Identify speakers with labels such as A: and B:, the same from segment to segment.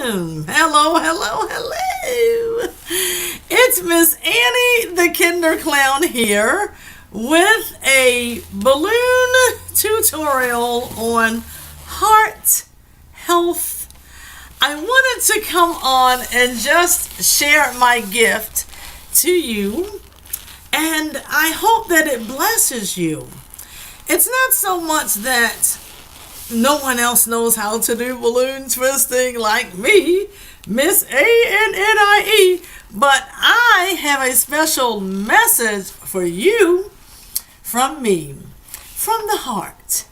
A: Hello, hello, hello. It's Miss Annie, the Kinderklown here with a balloon tutorial on heart health. I wanted to come on and just share my gift to you, and I hope that it blesses you. It's not so much that no one else knows how to do balloon twisting like me, Miss ANNIE, but I have a special message for you from me, from the heart.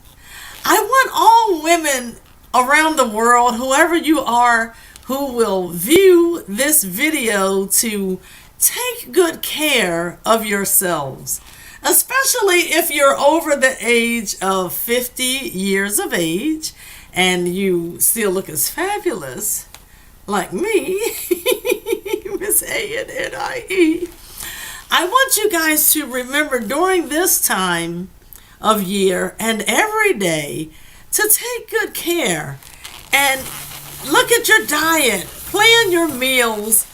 A: I want all women around the world, whoever you are, who will view this video, to take good care of yourselves. Especially if you're over the age of 50 years of age and you still look as fabulous like me, Miss ANNIE. I want you guys to remember during this time of year and every day to take good care and look at your diet, plan your meals,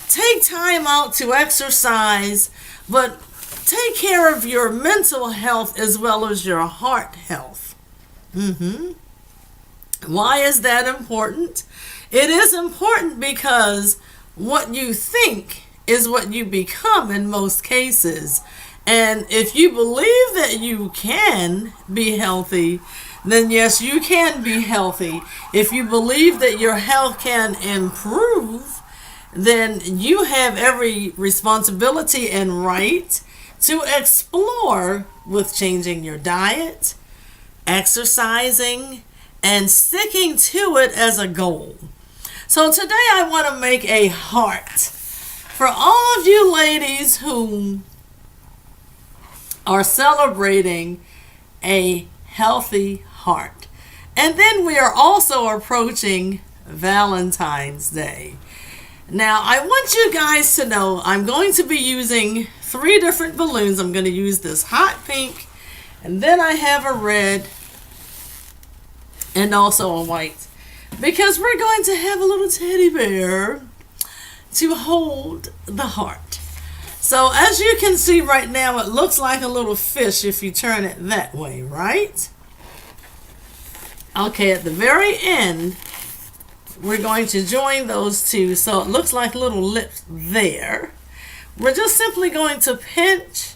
A: take time out to exercise, but take care of your mental health as well as your heart health. Why is that important? It is important because what you think is what you become in most cases. And if you believe that you can be healthy, then yes, you can be healthy. If you believe that your health can improve, then you have every responsibility and right to explore with changing your diet, exercising, and sticking to it as a goal. So today I want to make a heart for all of you ladies who are celebrating a healthy heart. And then we are also approaching Valentine's Day. Now, I want you guys to know I'm going to be using 3 different balloons. I'm going to use this hot pink, and then I have a red, and also a white, because we're going to have a little teddy bear to hold the heart. So as you can see right now, it looks like a little fish if you turn it that way, right? Okay, at the very end, we're going to join those two, so it looks like little lips there. We're just simply going to pinch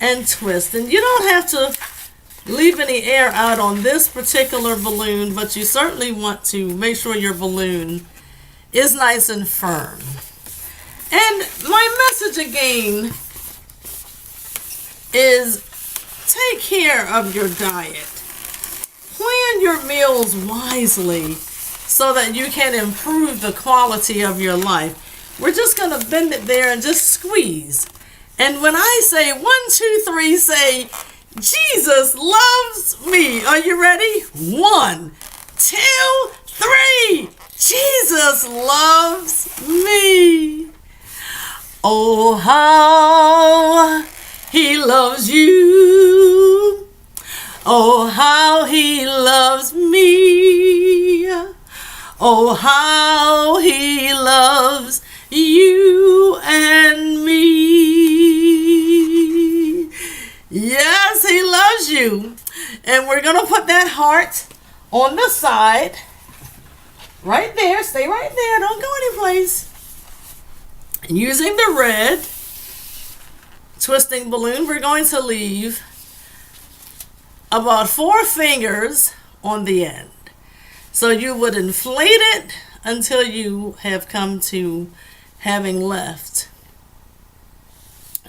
A: and twist, and you don't have to leave any air out on this particular balloon, but you certainly want to make sure your balloon is nice and firm. And my message again is take care of your diet. Plan your meals wisely so that you can improve the quality of your life. We're just going to bend it there and just squeeze. And when I say 1, 2, 3, say, Jesus loves me. Are you ready? 1, 2, 3. Jesus loves me. Oh, how he loves you. Oh, how he loves me. Oh, how he loves you and me. Yes, he loves you. And we're going to put that heart on the side. Right there. Stay right there. Don't go anyplace. And using the red twisting balloon, we're going to leave about 4 fingers on the end. So you would inflate it until you have come to having left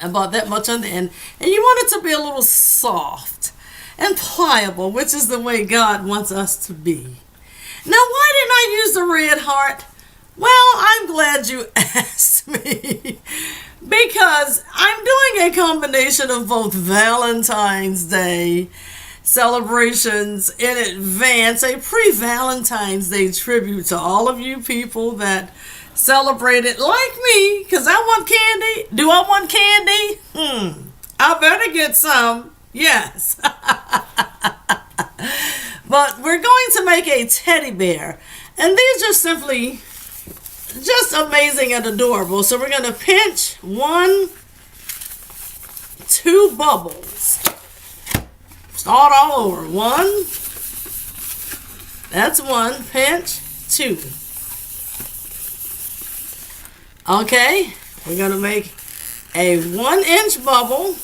A: about that much on the end. And you want it to be a little soft and pliable, which is the way God wants us to be. Now, why didn't I use the red heart? Well, I'm glad you asked me, because I'm doing a combination of both Valentine's Day celebrations in advance, a pre-Valentine's Day tribute to all of you people that celebrate it like me, because I want candy. Do I want candy? I better get some. Yes. But we're going to make a teddy bear. And these are simply just amazing and adorable. So we're going to pinch 1, 2 bubbles. Start all over. 1, that's 1, pinch, 2. Okay, we're going to make a 1-inch bubble.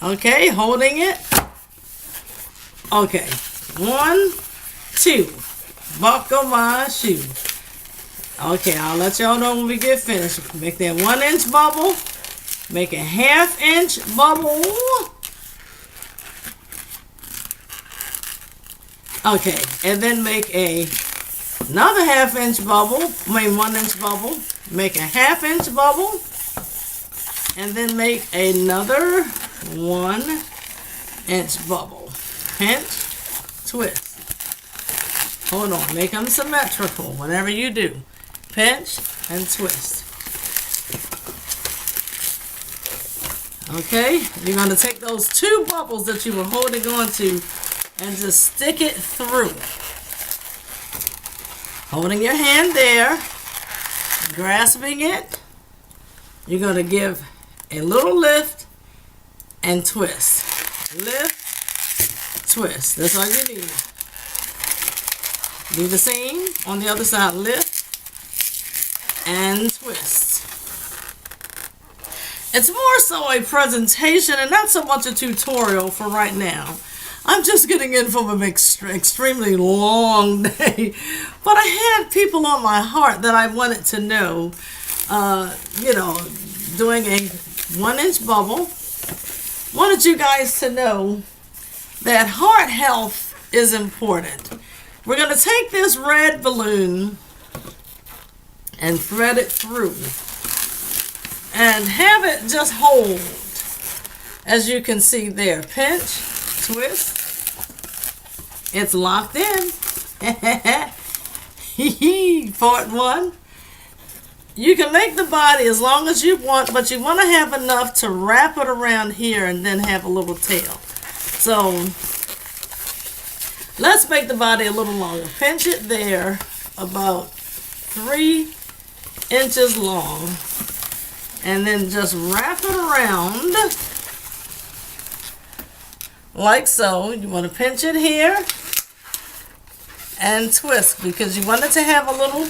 A: Okay, holding it. Okay, 1, 2. Buckle my shoe. Okay, I'll let y'all know when we get finished. Make that 1-inch bubble. Make a 1/2-inch bubble. Okay, and then make another 1/2-inch bubble. 1-inch bubble. Make a 1/2-inch bubble. And then make another 1-inch bubble. Pinch, twist. Hold on, make them symmetrical. Whatever you do, pinch and twist. Okay, you're going to take those 2 bubbles that you were holding on to and just stick it through. Holding your hand there, grasping it, you're going to give a little lift and twist. Lift, twist. That's all you need. Do the same on the other side. Lift and twist. It's more so a presentation and not so much a tutorial for right now. I'm just getting in from an extremely long day. But I had people on my heart that I wanted to know, doing a 1-inch bubble. Wanted you guys to know that heart health is important. We're going to take this red balloon and thread it through and have it just hold, as you can see there. Pinch, twist. It's locked in. Part 1. You can make the body as long as you want, but you want to have enough to wrap it around here and then have a little tail. So let's make the body a little longer. Pinch it there, about 3 inches long, and then just wrap it around like so. You want to pinch it here and twist because you want it to have a little,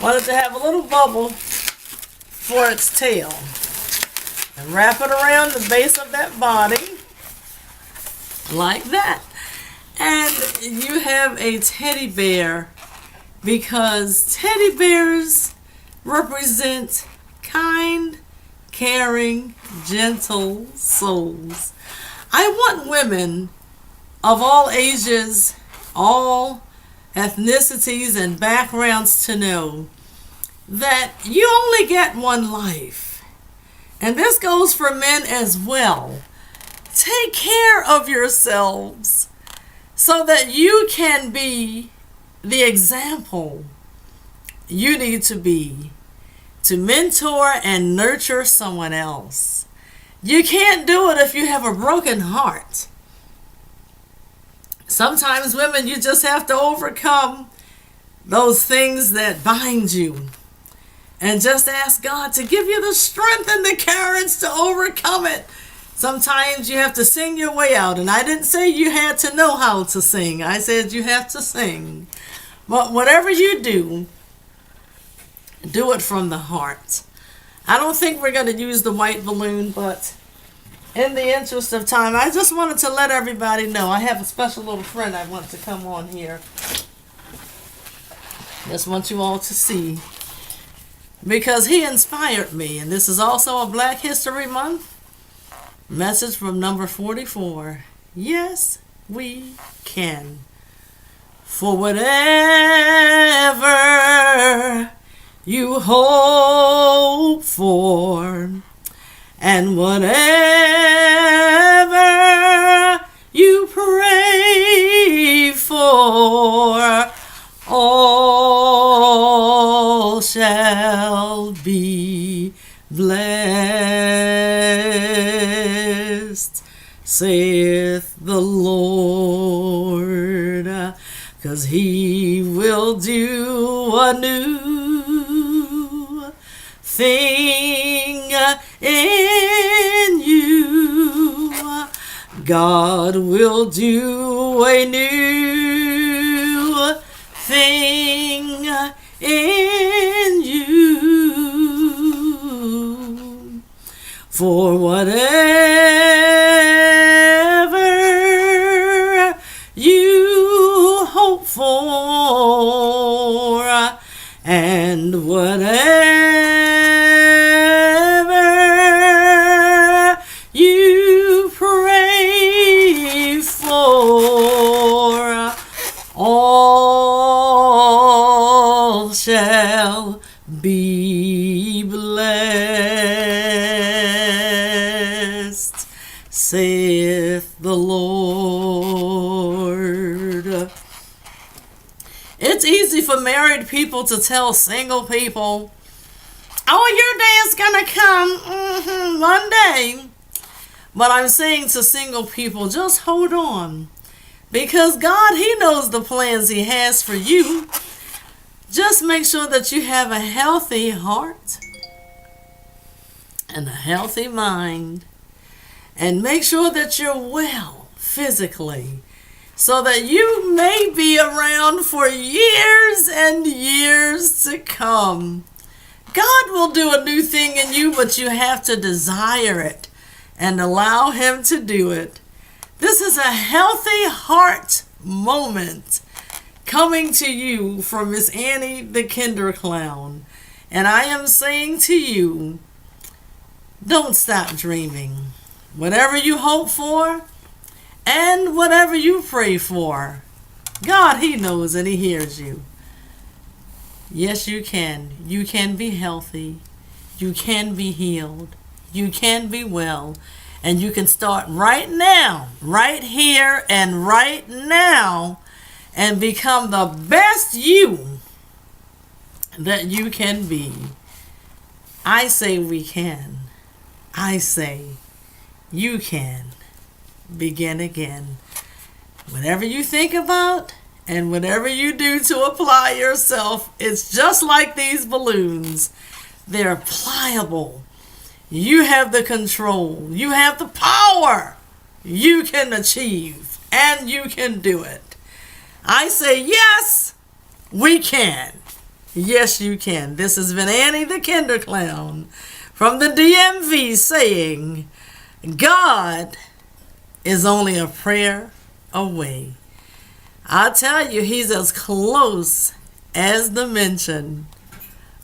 A: wanted to have a little bubble for its tail. And wrap it around the base of that body like that. And you have a teddy bear because teddy bears represent kind, caring, gentle souls. I want women of all ages, all ethnicities and backgrounds to know that you only get one life. And this goes for men as well. Take care of yourselves so that you can be the example you need to be to mentor and nurture someone else. You can't do it if you have a broken heart. Sometimes women, you just have to overcome those things that bind you and just ask God to give you the strength and the courage to overcome it. Sometimes you have to sing your way out. And I didn't say you had to know how to sing. I said you have to sing. But whatever you do, do it from the heart. I don't think we're going to use the white balloon, but in the interest of time, I just wanted to let everybody know I have a special little friend I want to come on here. Just want you all to see, because he inspired me. And this is also a Black History Month message from number 44. Yes, we can. For whatever you hope for, and whatever you pray for, all shall be blessed. saith the Lord, 'cause he will do a new thing in you. God will do a new thing in you. For whatever you hope for, and whatever you pray for, all shall be blessed, saith the Lord. It's easy for married people to tell single people, oh, your day is gonna come one day. But I'm saying to single people, just hold on. Because God, he knows the plans he has for you. Just make sure that you have a healthy heart and a healthy mind. And make sure that you're well physically, so that you may be around for years and years to come. God will do a new thing in you, but you have to desire it and allow him to do it. This is a healthy heart moment coming to you from Miss Annie the Kinderklown. And I am saying to you, don't stop dreaming. Whatever you hope for and whatever you pray for, God, he knows and he hears you. Yes, you can. You can be healthy. You can be healed. You can be well. And you can start right now, right here and right now, and become the best you that you can be. I say we can. I say you can begin again. Whatever you think about and whatever you do to apply yourself, it's just like these balloons. They're pliable. You have the control. You have the power. You can achieve and you can do it. I say yes, we can. Yes, you can. This has been Annie the Kinderklown from the DMV saying, God is only a prayer away. I tell you, he's as close as the mention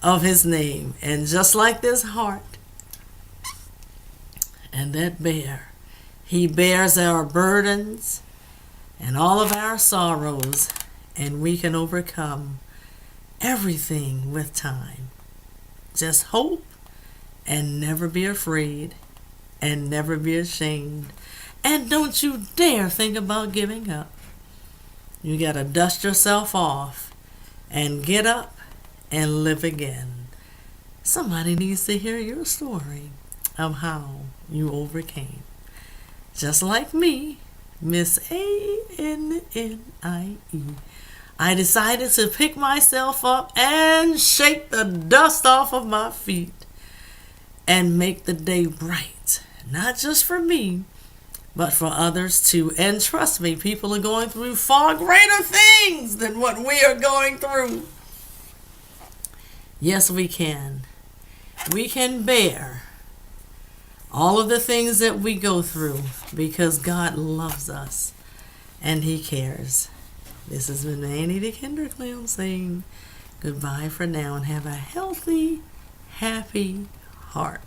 A: of his name. And just like this heart and that bear, he bears our burdens and all of our sorrows, and we can overcome everything with time. Just hope and never be afraid and never be ashamed. And don't you dare think about giving up. You got to dust yourself off and get up and live again. Somebody needs to hear your story of how you overcame. Just like me, Miss Annie. I decided to pick myself up and shake the dust off of my feet and make the day bright. Not just for me, but for others too. And trust me, people are going through far greater things than what we are going through. Yes, we can. We can bear all of the things that we go through because God loves us and he cares. This has been Annie the Kinderklown saying goodbye for now and have a healthy, happy heart.